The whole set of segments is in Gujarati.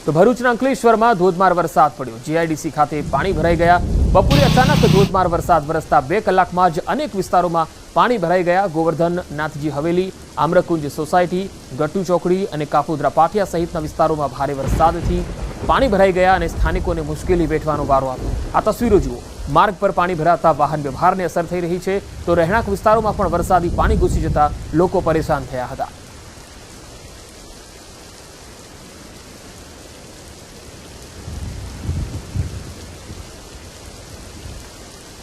તો ભરૂચના અંકલેશ્વરમાં ધોધમાર વરસાદ પડ્યો। જીઆઈડીસી ખાતે પાણી ભરાઈ ગયા। બપોરે અચાનક ધોધમાર વરસાદ વરસતા 2 કલાકમાં જ અનેક વિસ્તારોમાં પાણી ભરાઈ ગયા। ગોવર્ધન નાથજી હવેલી, આમ્રકુંજ સોસાયટી, ગટ્ટુ ચોકડી અને કાપોદ્રા પાટિયા સહિતના વિસ્તારોમાં ભારે વરસાદથી પાણી ભરાઈ ગયા અને સ્થાનિકોને મુશ્કેલી વેઠવાનો વારો આવ્યો। આ તસવીરો જુઓ। માર્ગ પર પાણી ભરાતા વાહન વ્યવહારને અસર થઈ રહી છે, તો રહેણાંક વિસ્તારોમાં પણ વરસાદી પાણી ઘૂસી જતા લોકો પરેશાન થયા હતા।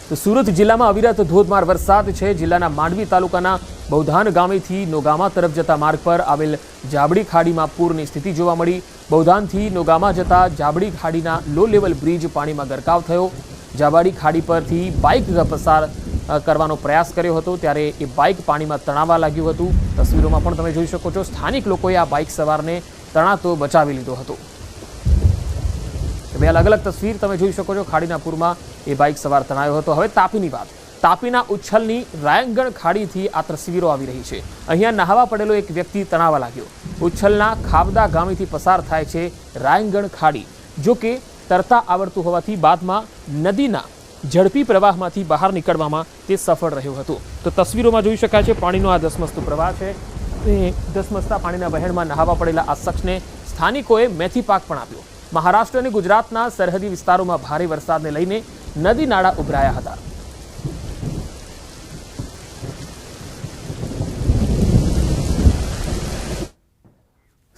તો સુરત જિલ્લામાં અવિરત ધોધમાર વરસાદ છે। જિલ્લાના માંડવી તાલુકાના બૌધાન ગામેથી નોગામા તરફ જતા માર્ગ પર આવેલ જાબડી ખાડીમાં પૂરની સ્થિતિ જોવા મળી। બૌધાનથી નોગામા જતા જાબડી ખાડીના લો લેવલ બ્રિજ પાણીમાં ગરકાવ થયો। જાબાડી ખાડી પરથી બાઇક પસાર કરવાનો પ્રયાસ કર્યો હતો, ત્યારે એ બાઇક પાણીમાં તણાવા લાગ્યું હતું। તસવીરોમાં પણ તમે જોઈ શકો છો, સ્થાનિક લોકોએ આ બાઇક સવારને તણાતો બચાવી લીધો હતો। બે અલગ અલગ તસવીર તમે જોઈ શકો છો। ખાડીના પૂરમાં એ બાઇક સવાર તણાયો હતો। હવે તાપીની વાત। તાપીના ઉચ્છલની રાયંગણ ખાડીથી આ તસવીરો આવી રહી છે। અહીંયા નહાવા પડેલો એક વ્યક્તિ તણાવા લાગ્યો। ઉચ્છલના ખાવદા ગામેથી પસાર થાય છે રાયંગણ ખાડી। જો કે તરતા આવડતું હોવાથી બાદમાં નદીના ઝડપી પ્રવાહમાંથી બહાર નીકળવામાં તે સફળ રહ્યો હતો। તો તસવીરોમાં જોઈ શકાય છે પાણીનો આ ધસમસતો પ્રવાહ છે। ધસમસતા પાણીના વહેણમાં નહાવા પડેલા આ શખ્સને સ્થાનિકોએ મેથી પાક પણ આપ્યો। મહારાષ્ટ્ર અને ગુજરાતના સરહદી વિસ્તારોમાં ભારે વરસાદને લઈને નદી નાળા ઉભરાયા હતા।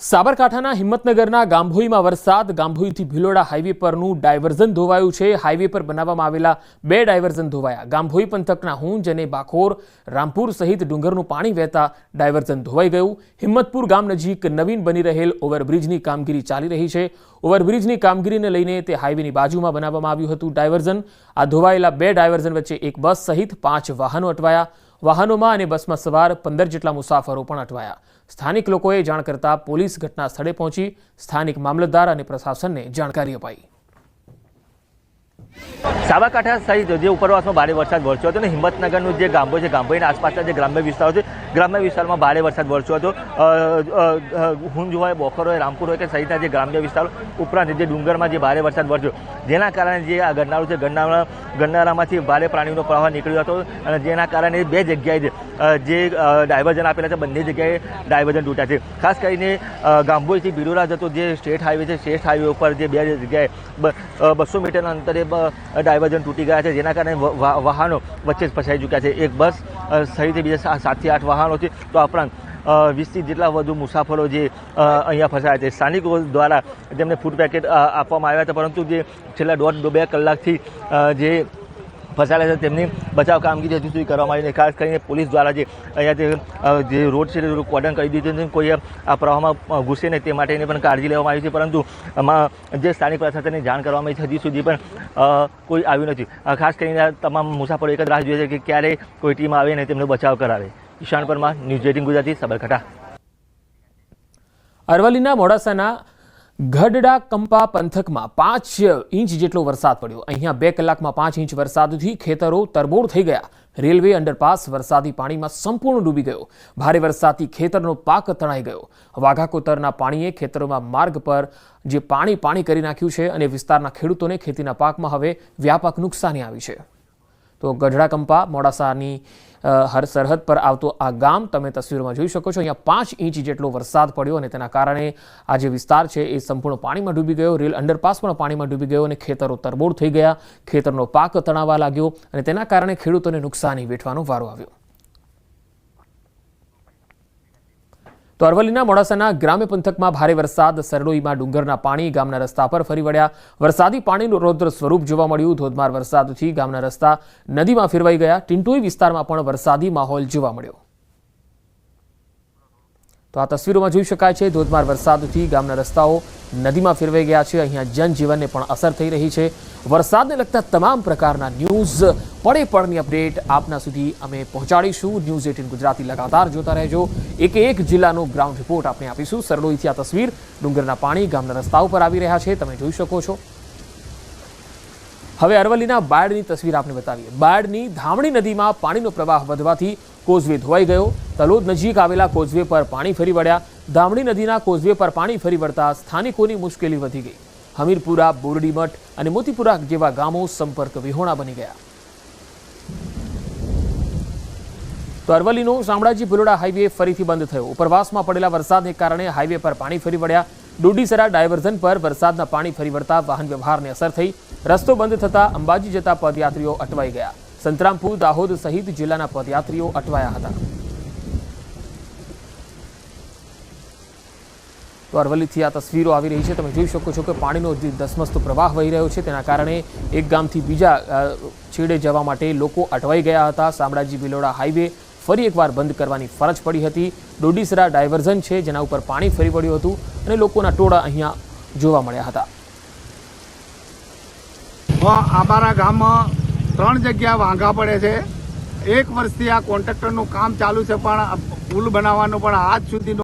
સાબરકાંઠાના હિંમતનગરના ગાંભોઈમાં વરસાદ। ગાંભોઈથી ભિલોડા હાઈવે પરનું ડાયવર્ઝન ધોવાયું છે। હાઈવે પર બનાવવામાં આવેલા 2 ડાયવર્ઝન ધોવાયા। ગાંભોઈ પંથકના હુંજ અને બાખોર, રામપુર સહિત ડુંગરનું પાણી વહેતા ડાયવર્ઝન ધોવાઈ ગયું। હિંમતપુર ગામ નજીક નવીન બની રહેલ ઓવરબ્રિજની કામગીરી ચાલી રહી છે। ઓવરબ્રિજની કામગીરીને લઈને તે હાઈવેની બાજુમાં બનાવવામાં આવ્યું હતું ડાયવર્ઝન। આ ધોવાયેલા 2 ડાયવર્ઝન વચ્ચે એક બસ સહિત 5 વાહનો અટવાયા। વાહનોમાં અને બસમાં સવાર 15 જેટલા મુસાફરો પણ અટવાયા। સ્થાનિક લોકોએ જાણ કરતા પોલીસ ઘટના સ્થળે પહોંચી સ્થાનિક મામલતદાર અને પ્રશાસનને જાણકારી અપાઈ। સાબરકાંઠા સહિત જે ઉપરવાસમાં ભારે વરસાદ વરસ્યો હતો અને હિંમતનગરનું જે ગામો છે, ગામોના આસપાસના જે ગ્રામ્ય વિસ્તારો છે, ગ્રામ્ય વિસ્તારમાં ભારે વરસાદ વરસ્યો હતો। હુંજ હોય, બોખર હોય, રામપુર હોય કે સહિતના જે ગ્રામ્ય વિસ્તારો ઉપરાંત જે ડુંગરમાં જે ભારે વરસાદ વરસ્યો, જેના કારણે જે આ ગરનાળું છે, ગરનાળામાંથી ભારે પાણીનો પ્રવાહ નીકળ્યો હતો અને જેના કારણે 2 જગ્યાએ જે ડાયવર્ઝન આપેલા છે, બંને જગ્યાએ ડાયવર્ઝન તૂટ્યા છે। ખાસ કરીને ગાંભોઈથી ભિલોડા જતો જે સ્ટેટ હાઈવે છે, સ્ટેટ હાઈવે ઉપર જે 2 જગ્યાએ 200 મીટરના અંતરે ડાયવર્ઝન તૂટી ગયા છે, જેના કારણે વાહનો વચ્ચે જ ફસાઈ ચૂક્યા છે। એક બસ સહિત બીજા 7 થી 8 વાહનો છે, તો આ ઉપરાંત 20 થી જેટલા વધુ મુસાફરો જે અહીંયા ફસાયા છે। સ્થાનિકો દ્વારા તેમને ફૂડ પેકેટ આપવામાં આવ્યા હતા, પરંતુ જે છેલ્લા 1.5-2 કલાકથી જે ફસાયેલા છે તેમની બચાવ કામગીરી હજુ સુધી કરવામાં આવી નથી। ખાસ કરીને પોલીસ દ્વારા અહીંયા જે રોડ છે કોર્ડન કરી દીધું છે, કોઈ આ પ્રવાહમાં ઘૂસે નહીં તે માટેની પણ કાળજી લેવામાં આવી છે, પરંતુ જે સ્થાનિક પ્રશાસનને જાણ કરવામાં આવી છે હજી સુધી પણ કોઈ આવ્યું નથી। ખાસ કરીને તમામ મુસાફરો એક જ રાહ જોઈએ છે કે ક્યારે કોઈ ટીમ આવે અને તેમનો બચાવ કરાવે। ઈશાન પરમાર, ન્યૂઝ 18 ગુજરાતી, સાબરકાંઠા। અરવલ્લીના મોડાસાના ગઢડા કંપા પંથકમાં 5 ઇંચ જેટલો વરસાદ પડ્યો। અહીંયા 2 કલાકમાં 5 ઇંચ વરસાદથી ખેતરો તરબોળ થઈ ગયા। રેલવે અંડરપાસ વરસાદી પાણીમાં સંપૂર્ણ ડૂબી ગયો। ભારે વરસાદથી ખેતરનો પાક તણાઈ ગયો। વાઘાકોતરના પાણીએ ખેતરોમાં માર્ગ પર જે પાણી કરી નાખ્યું છે અને વિસ્તારના ખેડૂતોને ખેતીના પાકમાં હવે વ્યાપક નુકસાની આવી છે। તો ગઢડા કંપા મોડાસાની સરહદ પર આવતો આ ગામ તમે તસવીરોમાં જોઈ શકો છો। અહીંયા 5 ઇંચ જેટલો વરસાદ પડ્યો અને તેના કારણે આ જે વિસ્તાર છે એ સંપૂર્ણ પાણીમાં ડૂબી ગયો। રેલ અંડરપાસ પણ પાણીમાં ડૂબી ગયો અને ખેતરો તરબોળ થઈ ગયા। ખેતરનો પાક તણાવા લાગ્યો અને તેના કારણે ખેડૂતોને નુકસાની વેઠવાનો વારો આવ્યો। તો અરવલ્લીના મોડાસાના ગ્રામ્ય પંથકમાં ભારે વરસાદ। સરડોઈમાં ડુંગરના પાણી ગામના રસ્તા પર ફરી વળ્યા। વરસાદી પાણીનું રૌદ્ર સ્વરૂપ જોવા મળ્યું। ધોધમાર વરસાદથી ગામના રસ્તા નદીમાં ફેરવાઈ ગયા। ટિંટોઈ વિસ્તારમાં પણ વરસાદી માહોલ જોવા મળ્યો। તો આ તસવીરોમાં જોઈ શકાય છે ધોધમાર વરસાદથી ગામના રસ્તાઓ નદીમાં ફેરવાઈ ગયા છે। અહીંયા જનજીવનને પણ અસર થઈ રહી છે। વરસાદને લગતા તમામ પ્રકારના ન્યૂઝ પડે પડની અપડેટ આપના સુધી અમે પહોંચાડીશું। ન્યૂઝ 18 ગુજરાતી લગાતાર જોતા રહેજો। એક જિલ્લાનો ગ્રાઉન્ડ રિપોર્ટ આપણે આપીશું। સરડોઈથી આ તસવીર ડુંગરના પાણી ગામના રસ્તા ઉપર આવી રહ્યા છે, તમે જોઈ શકો છો। હવે અરવલ્લીના બાયડની તસવીર આપને બતાવીએ। બાયડની ધામણી નદીમાં પાણીનો પ્રવાહ વધવાથી કોઝવે ધોવાઈ ગયો। તલોદ નજીક આવેલા કોઝવે પર પાણી ફરી વળ્યા। ધામણી નદીના કોઝવે પર પાણી ફરી વળતા સ્થાનિકોની મુશ્કેલી વધી ગઈ। હમીરપુરા, બોરડીમઠ અને મોતીપુરા જેવા ગામો સંપર્ક વિહોણા બની ગયા। તો અરવલ્લીનો શામળાજી ભિલોડા હાઈવે ફરીથી બંધ થયો। ઉપરવાસમાં પડેલા વરસાદને કારણે હાઈવે પર પાણી ફરી વળ્યા। ડોડીસરા ડાયવર્ઝન પર વરસાદના પાણી ફરી વળતા વાહન વ્યવહારને અસર થઈ। રસ્તો બંધ થતા અંબાજી જતા પદયાત્રીઓ અટવાઈ ગયા। સંતરામપુર, દાહોદ સહિત જિલ્લાના પદયાત્રીઓ અટવાયા હતા। તો અરવલ્લીથી આ તસવીરો આવી રહી છે। તમે જોઈ શકો છો કે પાણીનો જે ધસમસતો પ્રવાહ વહી રહ્યો છે તેના કારણે એક ગામથી બીજા છેડે જવા માટે લોકો અટવાઈ ગયા હતા। શામળાજી ભિલોડા હાઈવે ફરી એકવાર બંધ કરવાની ફરજ પડી હતી। ડોડીસરા ડાયવર્ઝન છે જેના ઉપર પાણી ફરી વળ્યું હતું અને લોકોના ટોળા અહીંયા જોવા મળ્યા હતા। અમારા ગામમાં 3 જગ્યા વાંઘા પડે છે। 1 વર્ષથી આ કોન્ટ્રાક્ટરનું કામ ચાલુ છે, પણ પુલ બનાવવાનું પણ આજ સુધીનું